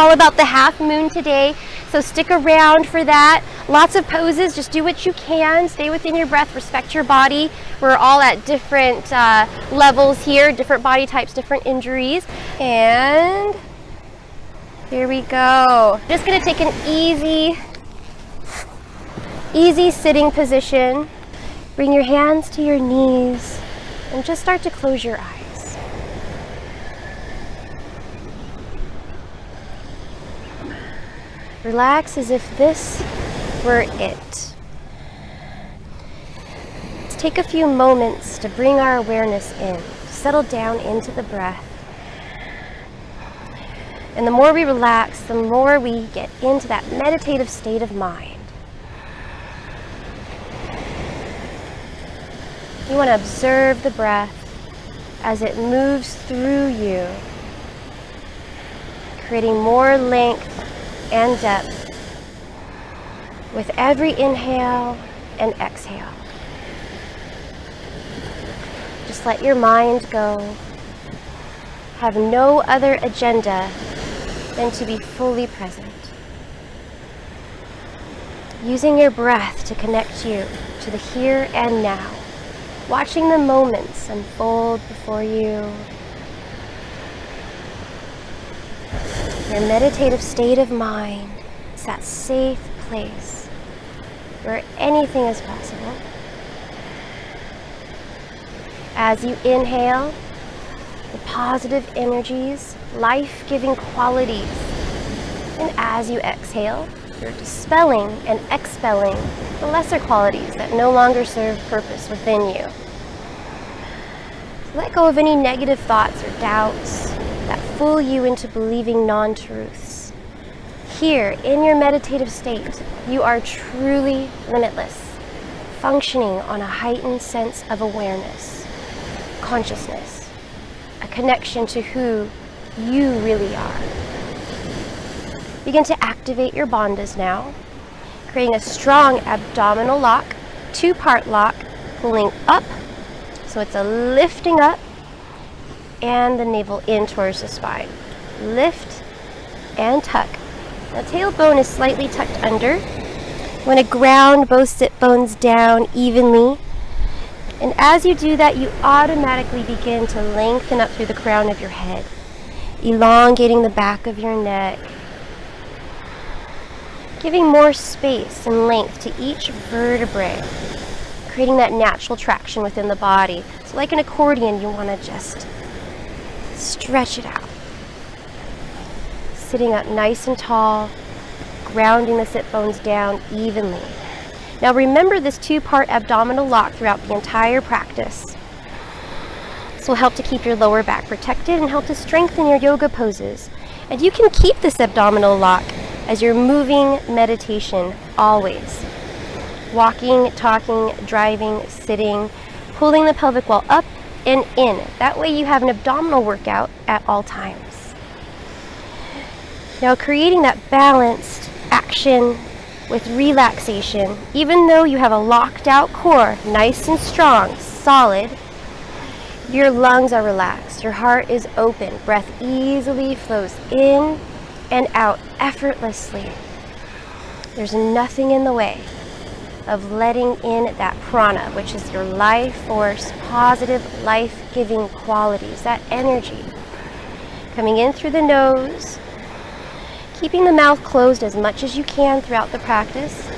all about the half moon today, so stick around for that. Lots of poses, just do what you can. Stay within your breath, respect your body. We're all at different levels here, different body types, different injuries. And here we go. Just gonna take an easy sitting position. Bring your hands to your knees and just start to close your eyes. Relax as if this were it. Let's take a few moments to bring our awareness in, settle down into the breath. And the more we relax, the more we get into that meditative state of mind. You want to observe the breath as it moves through you, creating more length and depth with every inhale and exhale. Just let your mind go. Have no other agenda than to be fully present. Using your breath to connect you to the here and now. Watching the moments unfold before you. Your meditative state of mind is that safe place where anything is possible. As you inhale, the positive energies, life-giving qualities. And as you exhale, you're dispelling and expelling the lesser qualities that no longer serve purpose within you. So let go of any negative thoughts or doubts that fool you into believing non-truths. Here, in your meditative state, you are truly limitless, functioning on a heightened sense of awareness, consciousness, a connection to who you really are. Begin to activate your bandhas now, creating a strong abdominal lock, two-part lock, pulling up, so it's a lifting up, and the navel in towards the spine. Lift and tuck. Now tailbone is slightly tucked under. You want to ground both sit bones down evenly. And as you do that, you automatically begin to lengthen up through the crown of your head, elongating the back of your neck, giving more space and length to each vertebrae, creating that natural traction within the body. So like an accordion, you want to just stretch it out. Sitting up nice and tall, grounding the sit bones down evenly. Now remember this two-part abdominal lock throughout the entire practice. This will help to keep your lower back protected and help to strengthen your yoga poses. And you can keep this abdominal lock as you're moving meditation always. Walking, talking, driving, sitting, pulling the pelvic wall up and in. That way you have an abdominal workout at all times. Now creating that balanced action with relaxation, even though you have a locked out core, nice and strong, solid, your lungs are relaxed, your heart is open, breath easily flows in and out effortlessly. There's nothing in the way of letting in that prana, which is your life force, positive, life-giving qualities, that energy. Coming in through the nose, keeping the mouth closed as much as you can throughout the practice,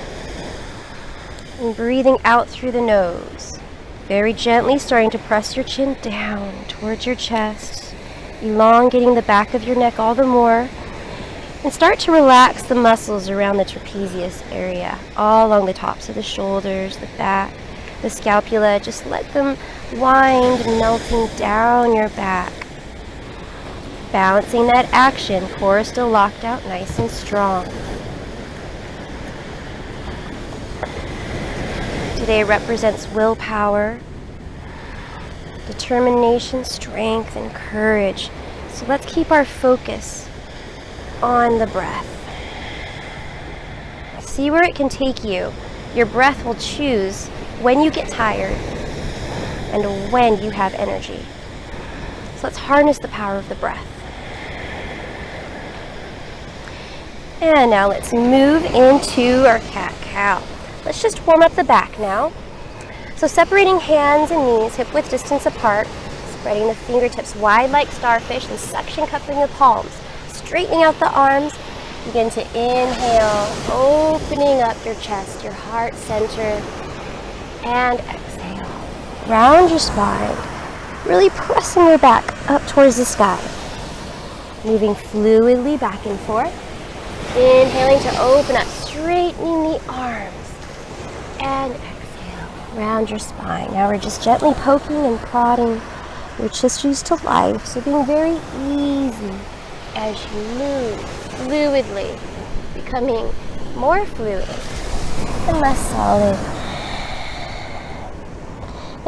and breathing out through the nose. Very gently starting to press your chin down towards your chest, elongating the back of your neck all the more, and start to relax the muscles around the trapezius area, all along the tops of the shoulders, the back, the scapula. Just let them wind, melting down your back. Balancing that action, core is still locked out, nice and strong. Today represents willpower, determination, strength, and courage. So let's keep our focus on the breath. See where it can take you. Your breath will choose when you get tired and when you have energy. So let's harness the power of the breath. And now let's move into our cat-cow. Let's just warm up the back now. So separating hands and knees, hip-width distance apart, spreading the fingertips wide like starfish and suction cupping the palms. Straightening out the arms, begin to inhale, opening up your chest, your heart center, and exhale. Round your spine, really pressing your back up towards the sky. Moving fluidly back and forth. Inhaling to open up, straightening the arms, and exhale, round your spine. Now we're just gently poking and prodding your tissues to life, so being very easy as you move fluidly, becoming more fluid and less solid.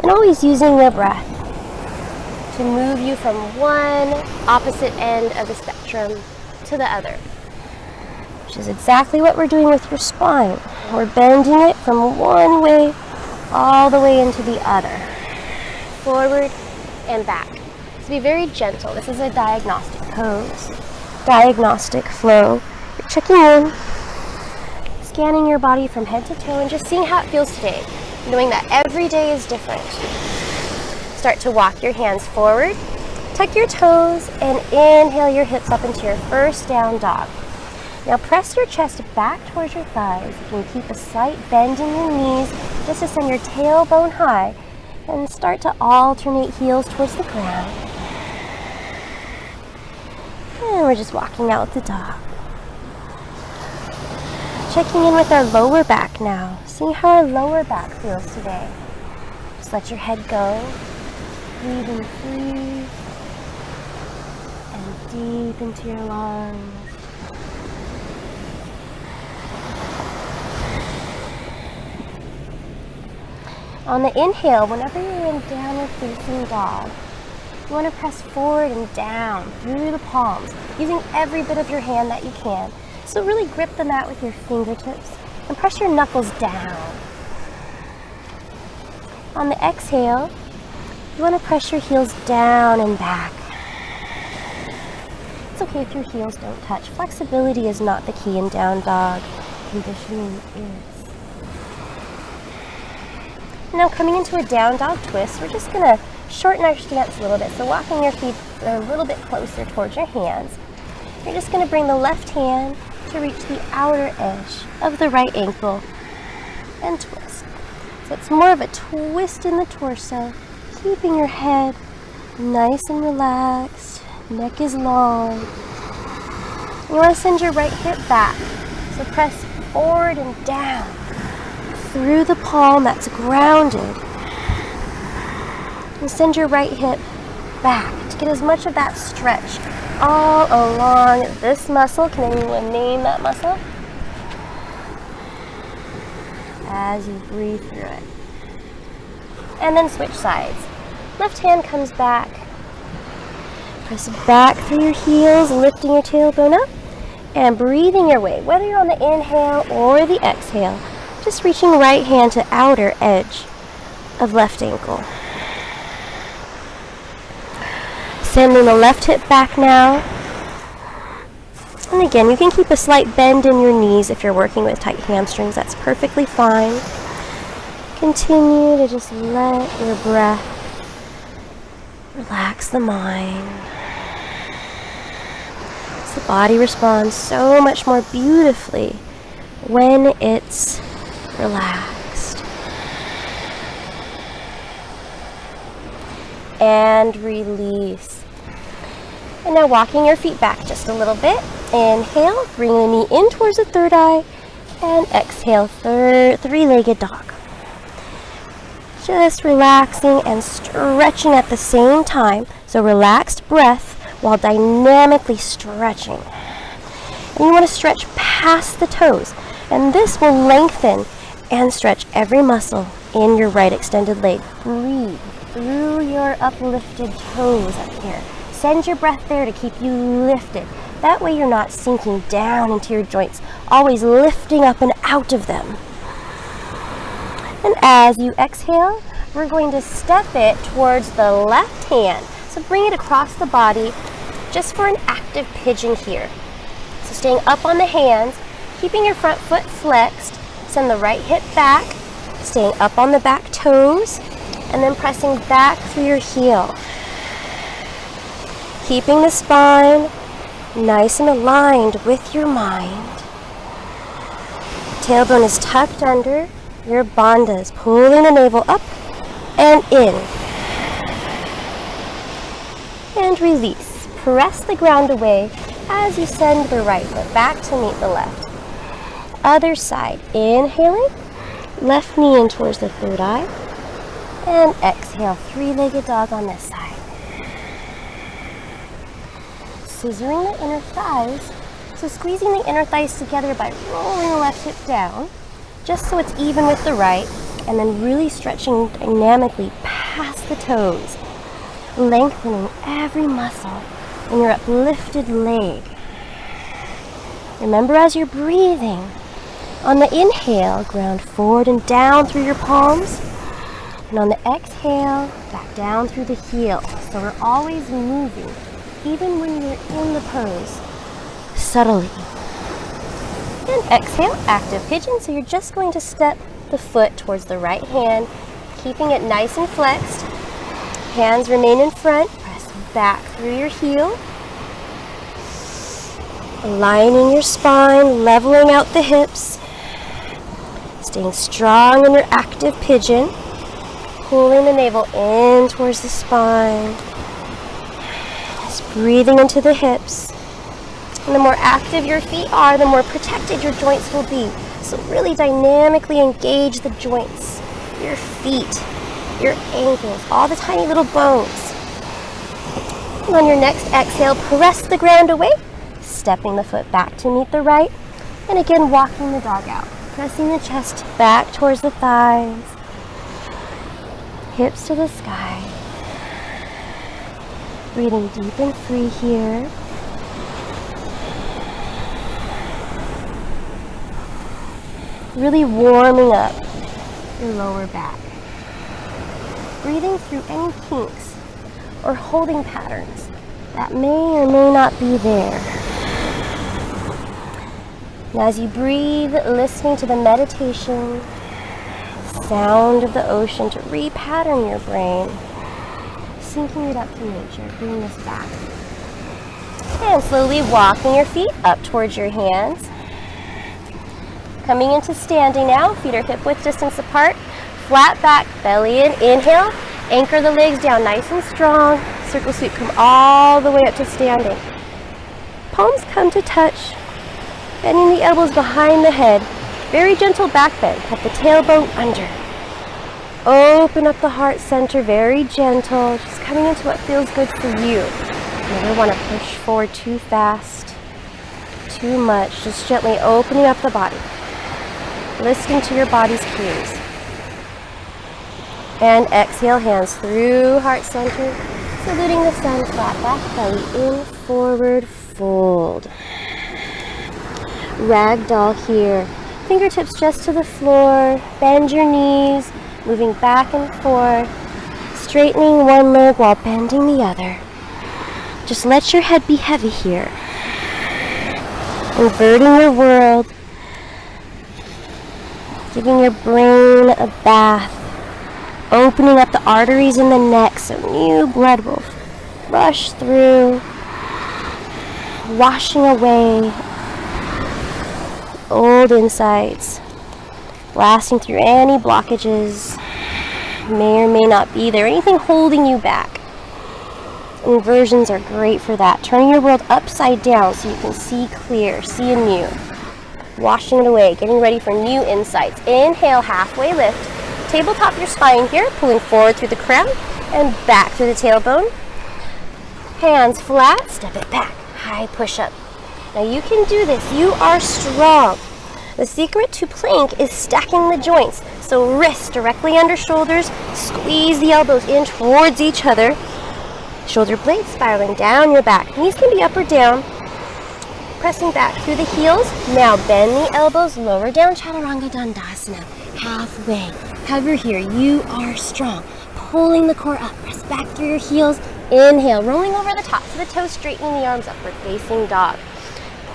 And always using your breath to move you from one opposite end of the spectrum to the other, which is exactly what we're doing with your spine. We're bending it from one way all the way into the other, forward and back. So be very gentle. This is a diagnostic pose, diagnostic flow. You're checking in, scanning your body from head to toe and just seeing how it feels today, knowing that every day is different. Start to walk your hands forward, tuck your toes, and inhale your hips up into your first down dog. Now press your chest back towards your thighs. You can keep a slight bend in your knees just to send your tailbone high and start to alternate heels towards the ground. And we're just walking out with the dog. Checking in with our lower back now. Seeing how our lower back feels today. Just let your head go. Breathing free and deep into your lungs. On the inhale, whenever you're in downward facing dog, you want to press forward and down through the palms, using every bit of your hand that you can. So really grip the mat with your fingertips and press your knuckles down. On the exhale, you want to press your heels down and back. It's okay if your heels don't touch. Flexibility is not the key in down dog. Conditioning is. Now coming into a down dog twist, we're just going to shorten our stance a little bit. So walking your feet a little bit closer towards your hands. You're just going to bring the left hand to reach the outer edge of the right ankle and twist. So it's more of a twist in the torso, keeping your head nice and relaxed. Neck is long. You want to send your right hip back. So press forward and down through the palm that's grounded. And send your right hip back to get as much of that stretch all along this muscle. Can anyone name that muscle? As you breathe through it. And then switch sides. Left hand comes back. Press back through your heels, lifting your tailbone up and breathing your way, whether you're on the inhale or the exhale. Just reaching right hand to outer edge of left ankle. Sending the left hip back now. And again, you can keep a slight bend in your knees if you're working with tight hamstrings. That's perfectly fine. Continue to just let your breath relax the mind. The body responds so much more beautifully when it's relaxed. And release. And now walking your feet back just a little bit. Inhale, bring the knee in towards the third eye, and exhale, three-legged dog. Just relaxing and stretching at the same time. So relaxed breath while dynamically stretching. And you want to stretch past the toes. And this will lengthen and stretch every muscle in your right extended leg. Breathe through your uplifted toes up here. Send your breath there to keep you lifted. That way you're not sinking down into your joints, always lifting up and out of them. And as you exhale, we're going to step it towards the left hand. So bring it across the body just for an active pigeon here. So staying up on the hands, keeping your front foot flexed, send the right hip back, staying up on the back toes, and then pressing back through your heel. Keeping the spine nice and aligned with your mind. Tailbone is tucked under your bandhas, pulling the navel up and in. And release. Press the ground away as you send the right foot back to meet the left. Other side. Inhaling, left knee in towards the third eye. And exhale, three-legged dog on this side. Scissoring the inner thighs. So squeezing the inner thighs together by rolling the left hip down, just so it's even with the right, and then really stretching dynamically past the toes, lengthening every muscle in your uplifted leg. Remember, as you're breathing, on the inhale, ground forward and down through your palms, and on the exhale, back down through the heel. So we're always moving, even when you're in the pose, subtly. And exhale, active pigeon. So you're just going to step the foot towards the right hand, keeping it nice and flexed. Hands remain in front. Press back through your heel. Aligning your spine, leveling out the hips. Staying strong in your active pigeon. Pulling the navel in towards the spine. Just breathing into the hips. And the more active your feet are, the more protected your joints will be. So really dynamically engage the joints, your feet, your ankles, all the tiny little bones. And on your next exhale, press the ground away, stepping the foot back to meet the right. And again, walking the dog out, pressing the chest back towards the thighs, hips to the sky. Breathing deep and free here. Really warming up your lower back. Breathing through any kinks or holding patterns that may or may not be there. And as you breathe, listening to the meditation, sound of the ocean to repattern your brain, syncing it up to nature, bring this back. And slowly walking your feet up towards your hands. Coming into standing now, feet are hip width distance apart, flat back, belly in, inhale, anchor the legs down nice and strong, circle sweep, come all the way up to standing. Palms come to touch, bending the elbows behind the head, very gentle back bend, cut the tailbone under. Open up the heart center, very gentle, just coming into what feels good for you. Never want to push forward too fast, too much, just gently opening up the body. Listening to your body's cues. And exhale, hands through heart center, saluting the sun, flat back, belly in, forward fold. Ragdoll here. Fingertips just to the floor, bend your knees, moving back and forth, straightening one leg while bending the other. Just let your head be heavy here. Inverting your world. Giving your brain a bath, opening up the arteries in the neck so new blood will rush through, washing away old insights, blasting through any blockages may or may not be there, anything holding you back. Inversions are great for that, turning your world upside down so you can see clear, see anew. Washing it away, getting ready for new insights. Inhale, halfway lift. Tabletop your spine here, pulling forward through the crown and back through the tailbone. Hands flat, step it back. High push-up. Now you can do this. You are strong. The secret to plank is stacking the joints. So wrists directly under shoulders, squeeze the elbows in towards each other. Shoulder blades spiraling down your back. Knees can be up or down. Pressing back through the heels. Now bend the elbows, lower down Chaturanga Dandasana. Halfway. Hover here. You are strong. Pulling the core up. Press back through your heels. Inhale. Rolling over the tops of the toes, straightening the arms, upward facing dog.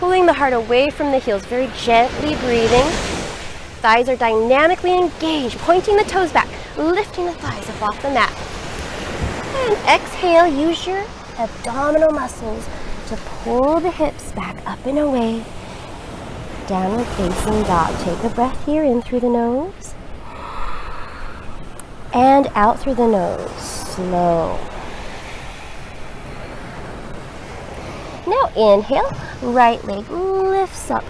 pulling the heart away from the heels, very gently breathing. Thighs are dynamically engaged, pointing the toes back, lifting the thighs up off the mat. And exhale, use your abdominal muscles to pull the hips back up and away. Downward facing dog. Take a breath here, in through the nose and out through the nose, slow. Now inhale, right leg lifts up,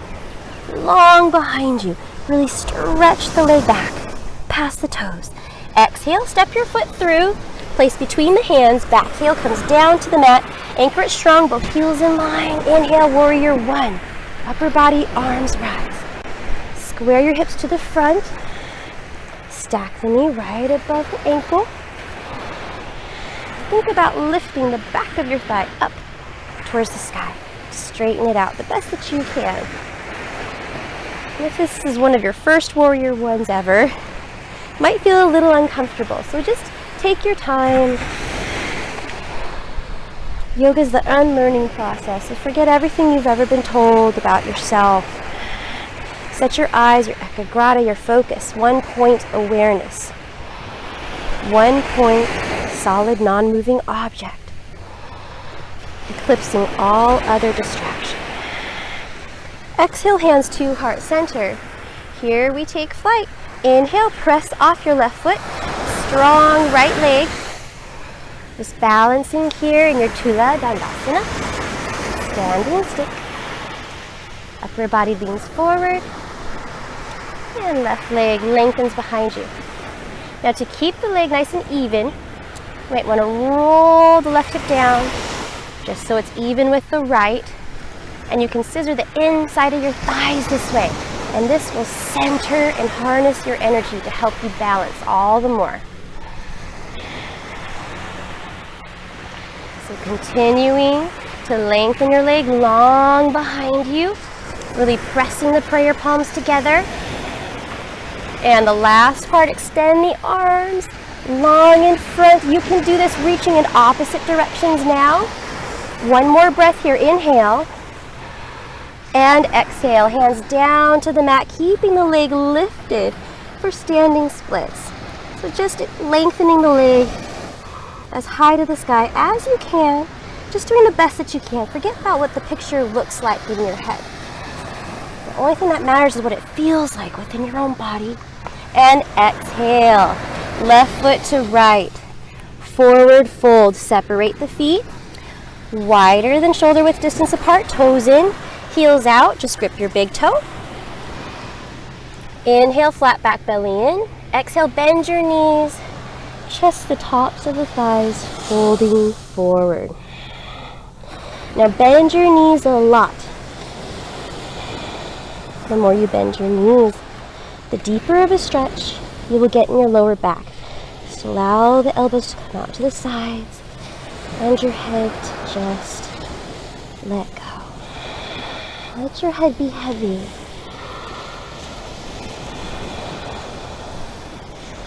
long behind you. Really stretch the leg back, past the toes. Exhale, step your foot through, place between the hands, back heel comes down to the mat, anchor it strong, both heels in line. Inhale, warrior one. Upper body, arms rise. Square your hips to the front. Stack the knee right above the ankle. Think about lifting the back of your thigh up towards the sky. Straighten it out the best that you can. And if this is one of your first warrior ones ever, it might feel a little uncomfortable, so just take your time. Yoga is the unlearning process, so forget everything you've ever been told about yourself. Set your eyes, your ekagrata, your focus, one point awareness. One point, solid, non-moving object, eclipsing all other distractions. Exhale, hands to heart center. Here we take flight. Inhale, press off your left foot, strong right leg. Just balancing here in your Tula Dandasana. Standing stick. Upper body leans forward. And left leg lengthens behind you. Now to keep the leg nice and even, you might want to roll the left hip down just so it's even with the right. And you can scissor the inside of your thighs this way. And this will center and harness your energy to help you balance all the more. So continuing to lengthen your leg long behind you, really pressing the prayer palms together. And the last part, extend the arms long in front. You can do this reaching in opposite directions now. One more breath here, inhale. And exhale, hands down to the mat, keeping the leg lifted for standing splits. So just lengthening the leg as high to the sky as you can, just doing the best that you can. Forget about what the picture looks like in your head. The only thing that matters is what it feels like within your own body. And exhale, left foot to right, forward fold, separate the feet, wider than shoulder width distance apart, toes in, heels out, just grip your big toe. Inhale, flat back belly in. Exhale, bend your knees, chest the tops of the thighs, folding forward. Now bend your knees a lot. The more you bend your knees, the deeper of a stretch you will get in your lower back. Just allow the elbows to come out to the sides and your head to just let go. Let your head be heavy.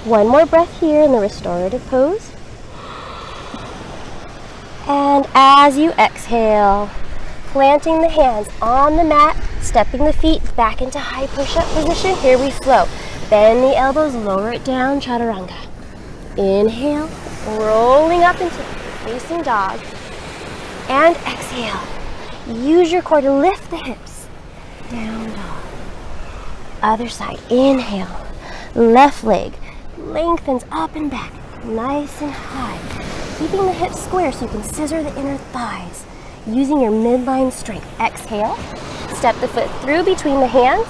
One more breath here in the restorative pose. And as you exhale, planting the hands on the mat, stepping the feet back into high push-up position. Here we flow. Bend the elbows, lower it down, chaturanga. Inhale, rolling up into facing dog. And exhale. Use your core to lift the hips. Down dog. Other side. Inhale. Left leg lengthens up and back. Nice and high. Keeping the hips square so you can scissor the inner thighs. Using your midline strength. Exhale. Step the foot through between the hands.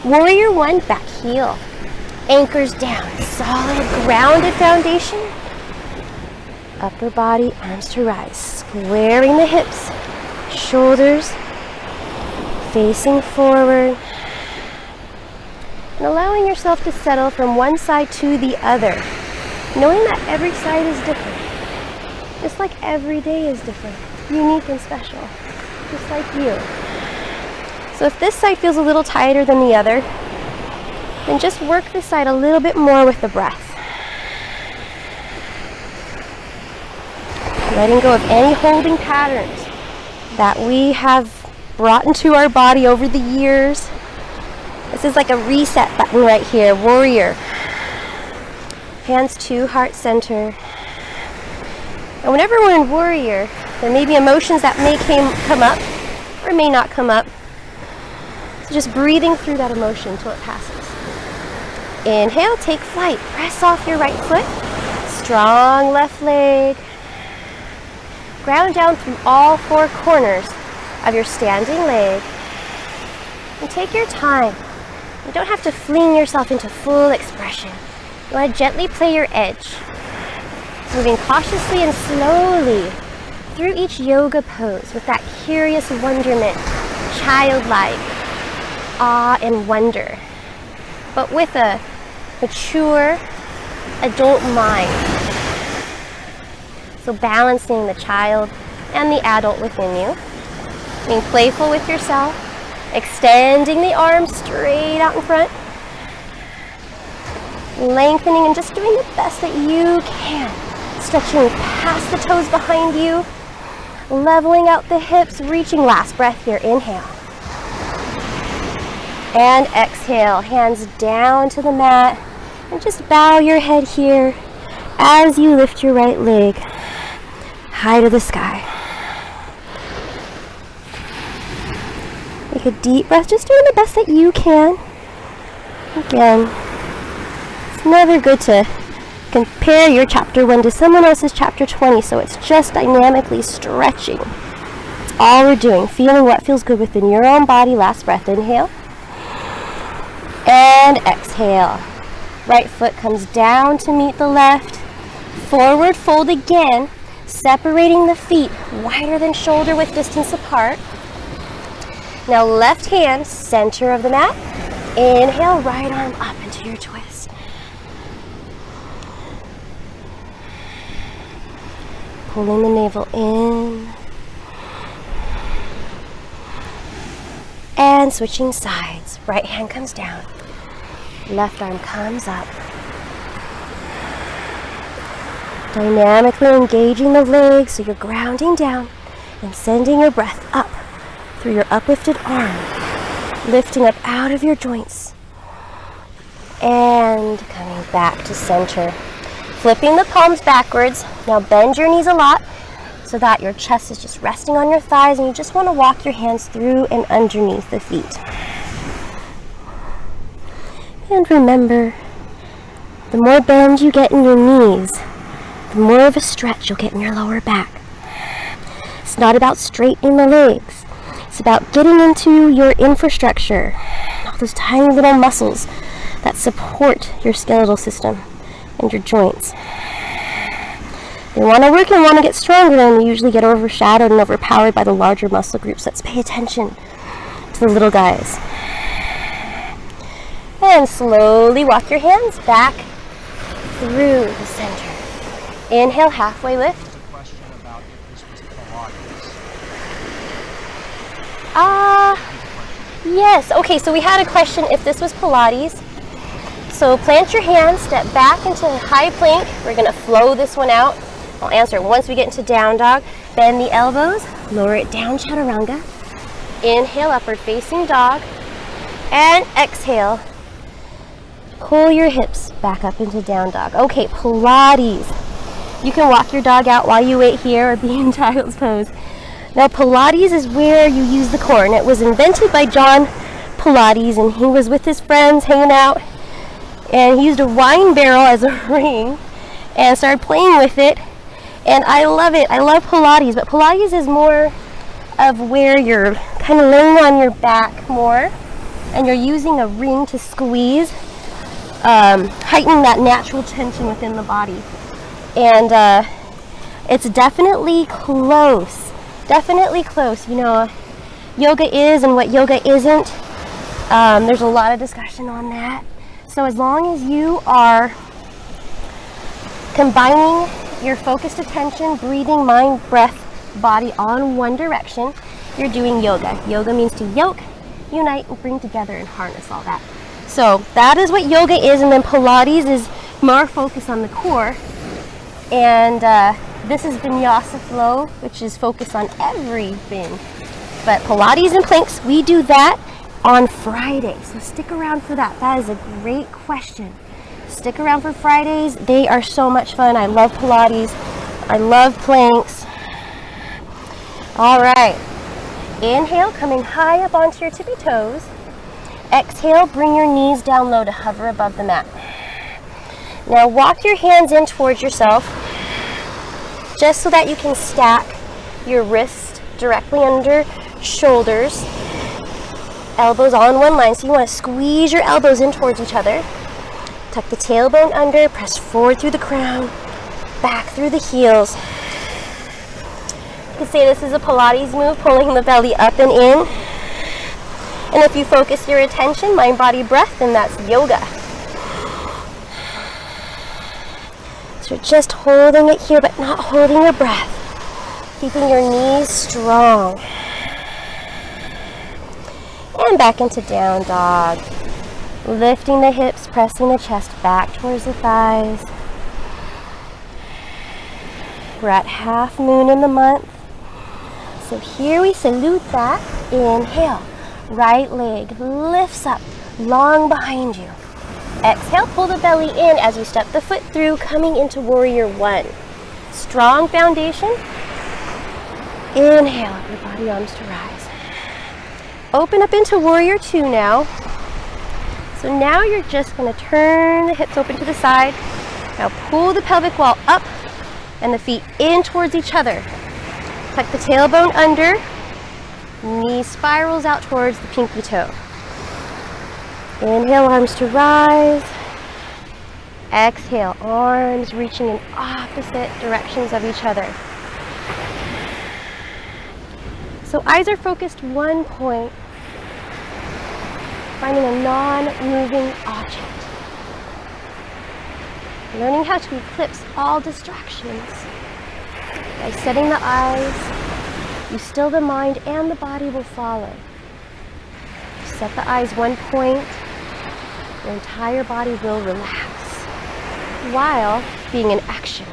Warrior one, back heel. Anchors down. Solid, grounded foundation. Upper body, arms to rise. Squaring the hips. Shoulders facing forward. And allowing yourself to settle from one side to the other. Knowing that every side is different. Just like every day is different. Unique and special. Just like you. So if this side feels a little tighter than the other, then just work this side a little bit more with the breath. Letting go of any holding patterns that we have brought into our body over the years. This is like a reset button right here, warrior. Hands to heart center. And whenever we're in warrior, there may be emotions that may come up or may not come up. So just breathing through that emotion until it passes. Inhale, take flight. Press off your right foot. Strong left leg. Ground down through all four corners of your standing leg. And take your time. You don't have to fling yourself into full expression. You want to gently play your edge. Moving cautiously and slowly through each yoga pose with that curious wonderment, childlike awe and wonder, but with a mature adult mind. So balancing the child and the adult within you, being playful with yourself, extending the arms straight out in front, lengthening and just doing the best that you can. Stretching past the toes behind you, leveling out the hips, reaching. Last breath here. Inhale. And exhale. Hands down to the mat. And just bow your head here as you lift your right leg high to the sky. Take a deep breath, just doing the best that you can. Again, it's never good to compare your chapter 1 to someone else's chapter 20, so it's just dynamically stretching. That's all we're doing, feeling what feels good within your own body. Last breath, inhale. And exhale. Right foot comes down to meet the left. Forward fold again, separating the feet wider than shoulder width distance apart. Now left hand, center of the mat. Inhale, right arm up into your twist. Pulling the navel in. And switching sides. Right hand comes down. Left arm comes up. Dynamically engaging the legs so you're grounding down and sending your breath up through your uplifted arm, lifting up out of your joints and coming back to center. Flipping the palms backwards. Now bend your knees a lot so that your chest is just resting on your thighs, and you just want to walk your hands through and underneath the feet. And remember, the more bend you get in your knees, the more of a stretch you'll get in your lower back. It's not about straightening the legs. It's about getting into your infrastructure, all those tiny little muscles that support your skeletal system and your joints. They want to work and want to get stronger, and they usually get overshadowed and overpowered by the larger muscle groups. Let's pay attention to the little guys. And slowly walk your hands back through the center. Inhale, halfway lift. There's a question about if this was Pilates. Yes. Okay, so we had a question if this was Pilates. So plant your hands, step back into high plank. We're going to flow this one out. I'll answer it once we get into down dog. Bend the elbows, lower it down, chaturanga. Inhale, upward facing dog. And exhale. Pull your hips back up into down dog. Okay, Pilates. You can walk your dog out while you wait here or be in child's pose. Now Pilates is where you use the core, and it was invented by John Pilates, and he was with his friends hanging out, and he used a wine barrel as a ring and started playing with it, and I love it. I love Pilates, but Pilates is more of where you're kind of laying on your back more, and you're using a ring to squeeze, heightening that natural tension within the body. And it's definitely close. Definitely close. You know, yoga is and what yoga isn't. There's a lot of discussion on that. So as long as you are combining your focused attention, breathing, mind, breath, body on one direction, you're doing yoga. Yoga means to yoke, unite, and bring together and harness all that. So that is what yoga is, and then Pilates is more focused on the core. And this is vinyasa flow, which is focused on everything But Pilates and planks, we do that on Friday. So stick around for that. That is a great question. Stick around for Fridays. They are so much fun. I love Pilates. I love planks. All right. Inhale, coming high up onto your tippy toes. Exhale, bring your knees down low to hover above the mat. Now walk your hands in towards yourself, just so that you can stack your wrists directly under shoulders, elbows on one line. So you want to squeeze your elbows in towards each other. Tuck the tailbone under, press forward through the crown, back through the heels. You can say this is a Pilates move, pulling the belly up and in. And if you focus your attention, mind, body, breath, then that's yoga. So just holding it here, but not holding your breath. Keeping your knees strong. And back into down dog. Lifting the hips, pressing the chest back towards the thighs. We're at half moon in the month. So here we salute that. Inhale. Right leg lifts up, long behind you. Exhale, pull the belly in as you step the foot through, coming into warrior one. Strong foundation. Inhale, up your body arms to rise. Open up into warrior two now. So now you're just going to turn the hips open to the side. Now pull the pelvic wall up and the feet in towards each other. Tuck the tailbone under. Knee spirals out towards the pinky toe. Inhale, arms to rise. Exhale, arms reaching in opposite directions of each other. So eyes are focused one point, finding a non-moving object. Learning how to eclipse all distractions. By setting the eyes, you still the mind and the body will follow. Set the eyes one point, your entire body will relax while being in action.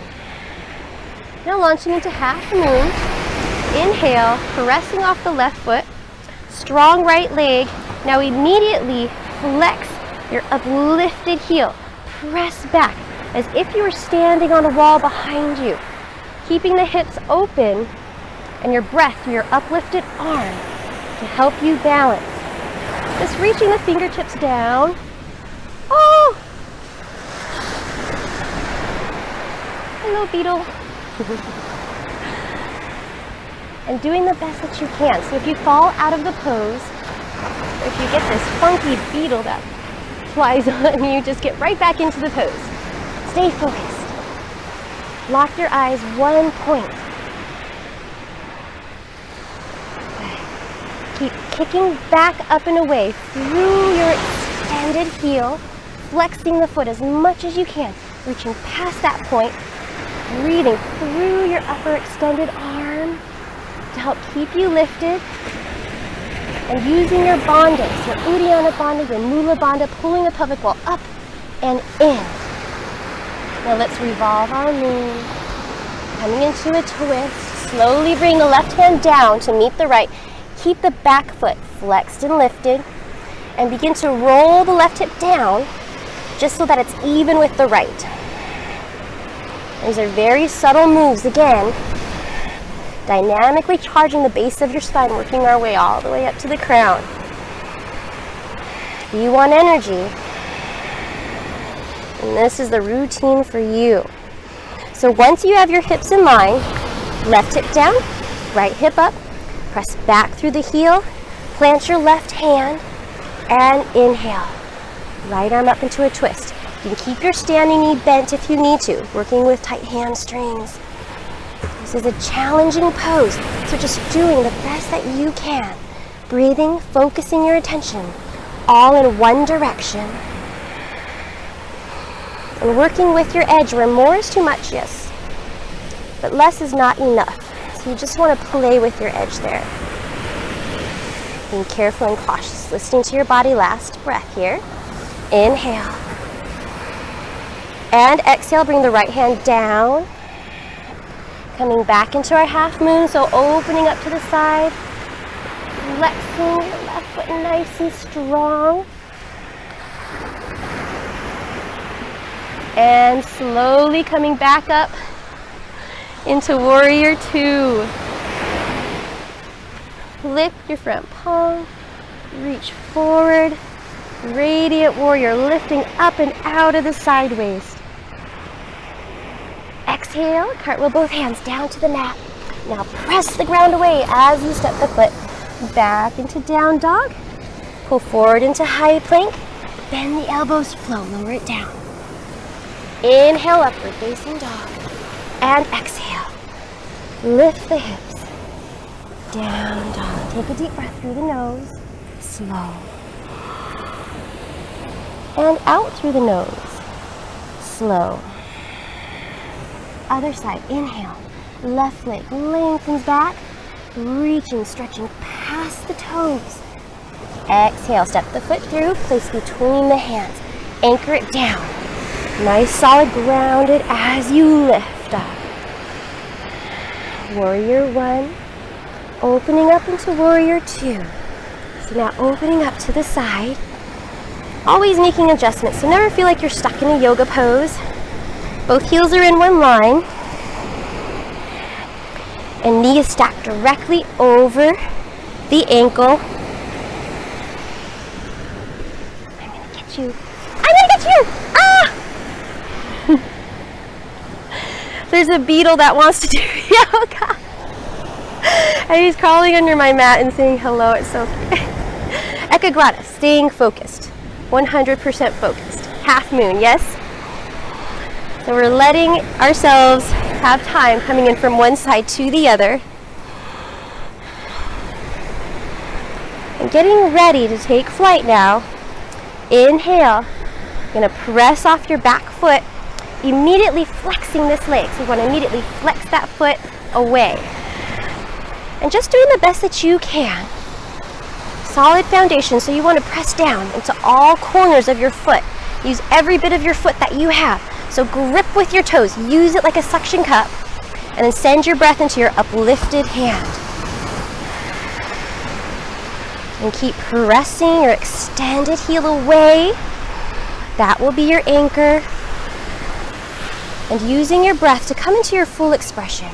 Now launching into half moon. Inhale, pressing off the left foot, strong right leg. Now immediately flex your uplifted heel. Press back as if you were standing on a wall behind you, keeping the hips open and your breath through your uplifted arm to help you balance. Just reaching the fingertips down. Oh! Hello, beetle. And doing the best that you can. So if you fall out of the pose, or if you get this funky beetle that flies on you, just get right back into the pose. Stay focused. Lock your eyes one point. Keep kicking back up and away through your extended heel, flexing the foot as much as you can, reaching past that point, breathing through your upper extended arm to help keep you lifted, and using your bandhas, your Uddiyana bandha, your Mula bandha, pulling the pelvic wall up and in. Now let's revolve our knee, coming into a twist. Slowly bring the left hand down to meet the right. Keep the back foot flexed and lifted, and begin to roll the left hip down just so that it's even with the right. These are very subtle moves again. Dynamically charging the base of your spine, working our way all the way up to the crown. You want energy, and this is the routine for you. So once you have your hips in line, left hip down, right hip up, press back through the heel, plant your left hand, and inhale. Right arm up into a twist. You can keep your standing knee bent if you need to, working with tight hamstrings. This is a challenging pose, so just doing the best that you can. Breathing, focusing your attention, all in one direction. And working with your edge where more is too much, yes, but less is not enough. So you just want to play with your edge there. Being careful and cautious, listening to your body. Last breath here. Inhale. And exhale, bring the right hand down. Coming back into our half moon, so opening up to the side. Flexing your left foot nice and strong. And slowly coming back up into warrior two. Lift your front palm, reach forward, radiant warrior, lifting up and out of the side waist. Exhale, cartwheel both hands down to the mat. Now press the ground away as you step the foot back into down dog. Pull forward into high plank, bend the elbows, flow, lower it down. Inhale, upward facing dog, and exhale. Lift the hips, down dog. Take a deep breath through the nose, slow. And out through the nose, slow. Other side, inhale. Left leg lengthens back, reaching, stretching past the toes. Exhale, step the foot through, place between the hands. Anchor it down. Nice solid grounded as you lift up. Warrior one, opening up into warrior two. So now opening up to the side, always making adjustments. So never feel like you're stuck in a yoga pose. Both heels are in one line. And knee is stacked directly over the ankle. I'm gonna get you. I'm gonna get you! Ah! There's a beetle that wants to do yoga. And he's crawling under my mat and saying hello. It's so cute. Ekagrata, staying focused. 100% focused. Half moon, yes? So we're letting ourselves have time coming in from one side to the other. And getting ready to take flight now. Inhale. You're going to press off your back foot, immediately flexing this leg. So you want to immediately flex that foot away. And just doing the best that you can. Solid foundation, so you want to press down into all corners of your foot. Use every bit of your foot that you have. So grip with your toes, use it like a suction cup, and then send your breath into your uplifted hand. And keep pressing your extended heel away. That will be your anchor. And using your breath to come into your full expression.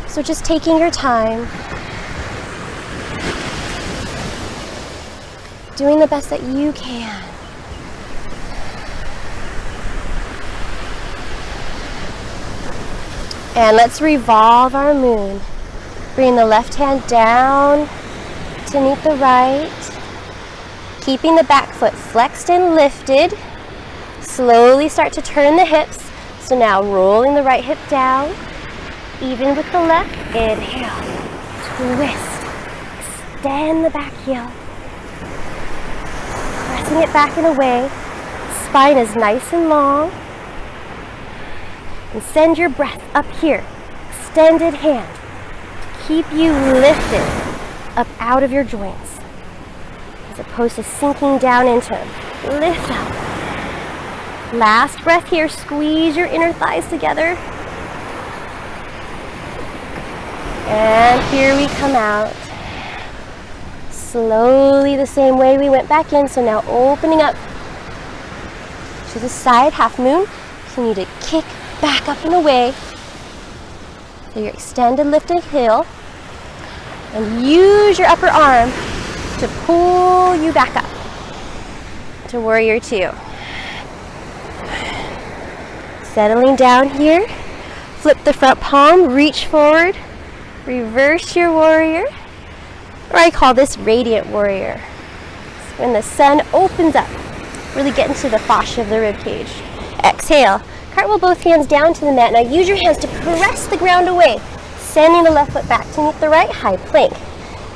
So just taking your time. Doing the best that you can. And let's revolve our moon. Bring the left hand down to meet the right. Keeping the back foot flexed and lifted. Slowly start to turn the hips. So now rolling the right hip down. Even with the left. Inhale. Twist. Extend the back heel. Pressing it back and away. Spine is nice and long. And send your breath up here. Extended hand. Keep you lifted up out of your joints. As opposed to sinking down into them. Lift up. Last breath here. Squeeze your inner thighs together. And here we come out. Slowly the same way we went back in. So now opening up to the side, half moon. Continue to kick back up and away. So your extended lifted heel. And use your upper arm to pull you back up to warrior two. Settling down here. Flip the front palm, reach forward. Reverse your warrior. Or I call this radiant warrior. So when the sun opens up, really get into the fascia of the rib cage. Exhale. Cartwheel both hands down to the mat. Now use your hands to press the ground away. Sending the left foot back to meet the right, high plank.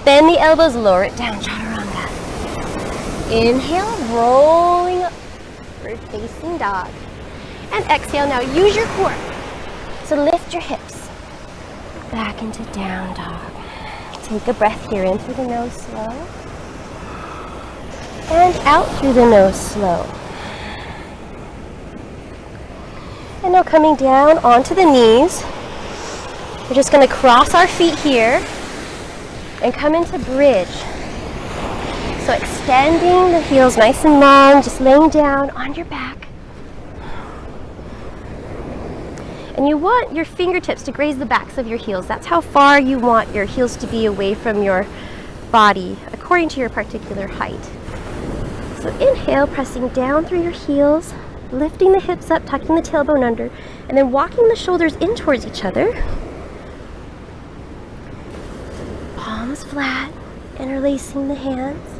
Bend the elbows, lower it down, chaturanga. Inhale, rolling up, forward facing dog. And exhale, now use your core. So lift your hips. Back into down dog. Take a breath here, in through the nose, slow. And out through the nose, slow. And now coming down onto the knees. We're just going to cross our feet here and come into bridge. So extending the heels nice and long, just laying down on your back. And you want your fingertips to graze the backs of your heels. That's how far you want your heels to be away from your body, according to your particular height. So inhale, pressing down through your heels, lifting the hips up, tucking the tailbone under, and then walking the shoulders in towards each other. Palms flat, interlacing the hands.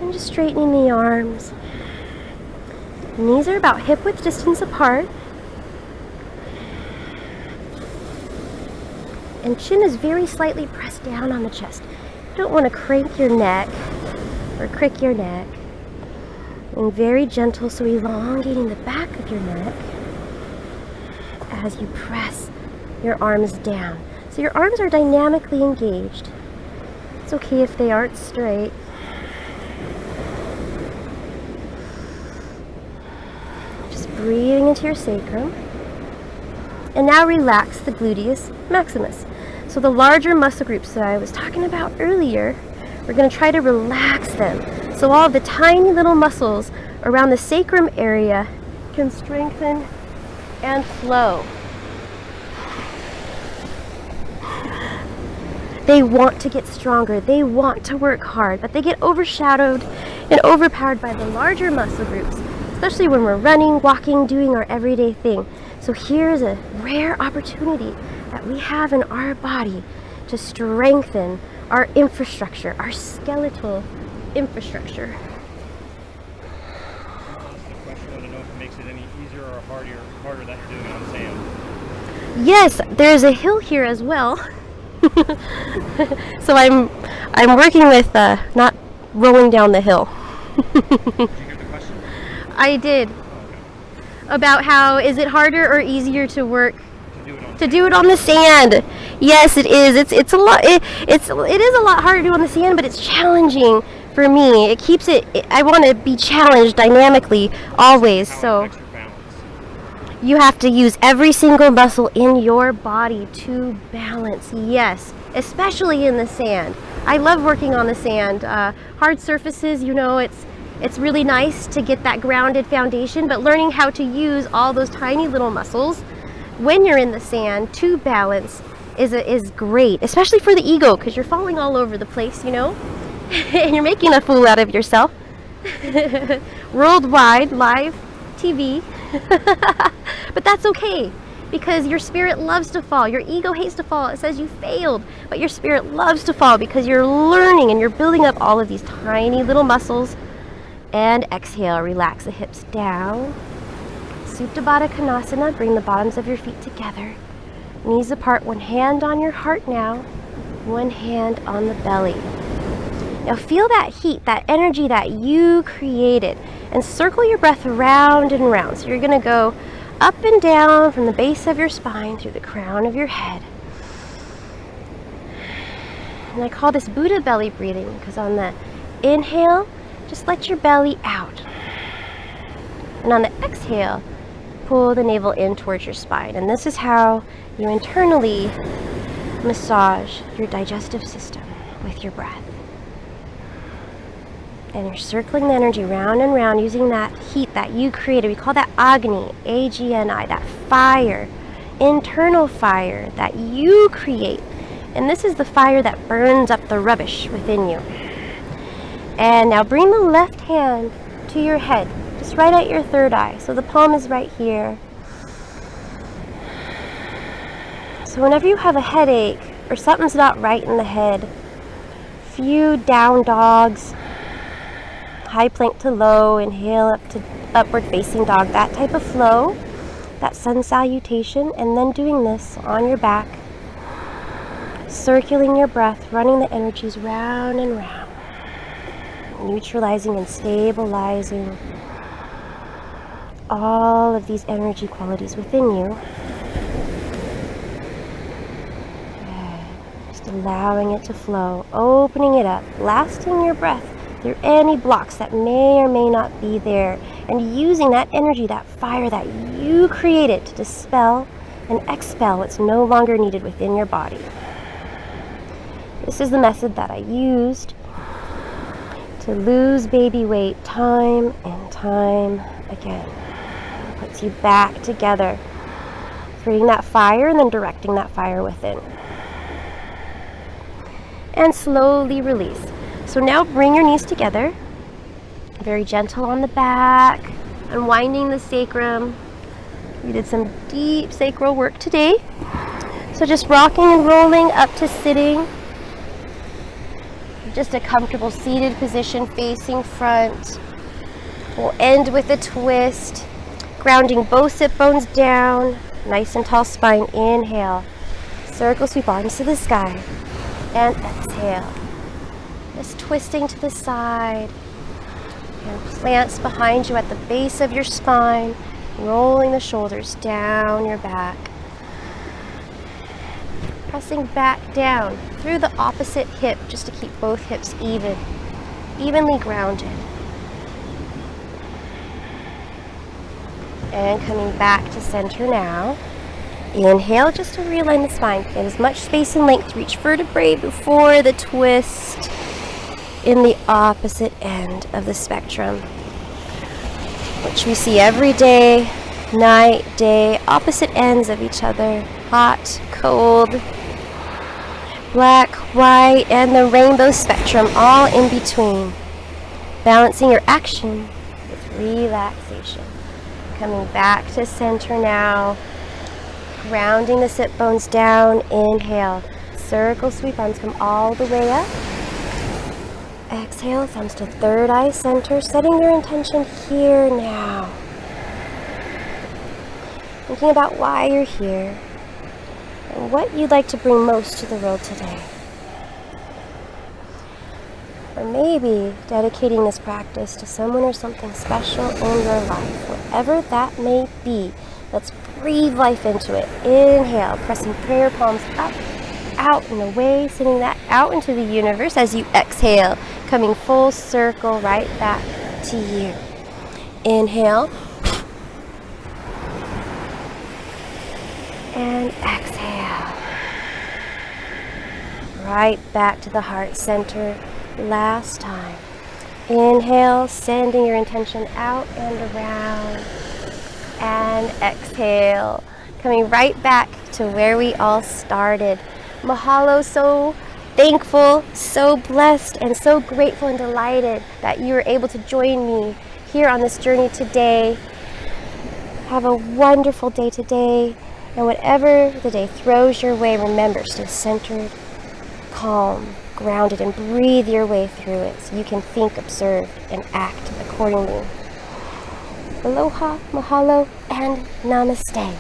And just straightening the arms. Knees are about hip width distance apart. And chin is very slightly pressed down on the chest. You don't want to crank your neck or crick your neck. And very gentle, so elongating the back of your neck as you press your arms down. So your arms are dynamically engaged. It's okay if they aren't straight. Just breathing into your sacrum. And now relax the gluteus maximus. So the larger muscle groups that I was talking about earlier, we're going to try to relax them. So all of the tiny little muscles around the sacrum area can strengthen and flow. They want to get stronger, they want to work hard, but they get overshadowed and overpowered by the larger muscle groups, especially when we're running, walking, doing our everyday thing. So here's a rare opportunity that we have in our body to strengthen our infrastructure, our skeletal infrastructure. I want to know if it makes it any easier or harder that you're doing it on sand. Yes, there's a hill here as well. So I'm working with not rolling down the hill. Did you hear the question? I did. About how is it harder or easier to work to do it on the sand? Yes, it is. It's a lot. It is a lot harder to do on the sand, but it's challenging for me. It keeps it. I want to be challenged dynamically always. So you have to use every single muscle in your body to balance. Yes, especially in the sand. I love working on the sand. Hard surfaces, you know, it's really nice to get that grounded foundation, but learning how to use all those tiny little muscles when you're in the sand to balance is great, especially for the ego, because you're falling all over the place, you know, and you're making a fool out of yourself. Worldwide, live TV. But that's okay, because your spirit loves to fall. Your ego hates to fall. It says you failed, but your spirit loves to fall because you're learning and you're building up all of these tiny little muscles. And exhale, relax the hips down. Supta Baddha Konasana, bring the bottoms of your feet together. Knees apart, one hand on your heart now, one hand on the belly. Now feel that heat, that energy that you created, and circle your breath round and round. So you're gonna go up and down from the base of your spine through the crown of your head. And I call this Buddha belly breathing because on the inhale, just let your belly out. And on the exhale, pull the navel in towards your spine. And this is how you internally massage your digestive system with your breath. And you're circling the energy round and round using that heat that you created. We call that Agni, A-G-N-I, that fire, internal fire that you create. And this is the fire that burns up the rubbish within you. And now bring the left hand to your head, just right at your third eye. So the palm is right here. So whenever you have a headache or something's not right in the head, few down dogs, high plank to low, inhale up to upward facing dog, that type of flow, that sun salutation, and then doing this on your back, circling your breath, running the energies round and round. Neutralizing and stabilizing all of these energy qualities within you. Just allowing it to flow, opening it up, blasting your breath through any blocks that may or may not be there, and using that energy, that fire that you created to dispel and expel what's no longer needed within your body. This is the method that I used to lose baby weight time and time again. It puts you back together, creating that fire and then directing that fire within. And slowly release. So now bring your knees together, very gentle on the back, unwinding the sacrum. We did some deep sacral work today. So just rocking and rolling up to sitting. Just a comfortable seated position facing front. We'll end with a twist, grounding both sit bones down, nice and tall spine. Inhale, circle sweep arms to the sky, and exhale. Just twisting to the side, and plants behind you at the base of your spine, rolling the shoulders down your back. Pressing back down through the opposite hip just to keep both hips evenly grounded. And coming back to center now. Inhale just to realign the spine. Get as much space and length to each vertebrae before the twist in the opposite end of the spectrum, which we see every day, night, day, opposite ends of each other, hot, cold, black, white, and the rainbow spectrum all in between. Balancing your action with relaxation. Coming back to center now. Grounding the sit bones down. Inhale. Circle sweep arms come all the way up. Exhale, thumbs to third eye center. Setting your intention here now. Thinking about why you're here and what you'd like to bring most to the world today. Or maybe dedicating this practice to someone or something special in your life. Whatever that may be, let's breathe life into it. Inhale, pressing prayer palms up, out and away, sending that out into the universe as you exhale, coming full circle right back to you. Inhale. And exhale. Right back to the heart center. Last time. Inhale, sending your intention out and around. And exhale, coming right back to where we all started. Mahalo, so thankful, so blessed, and so grateful and delighted that you were able to join me here on this journey today. Have a wonderful day today, and whatever the day throws your way, remember, stay centered, calm, grounded, and breathe your way through it so you can think, observe, and act accordingly. Aloha, mahalo, and namaste.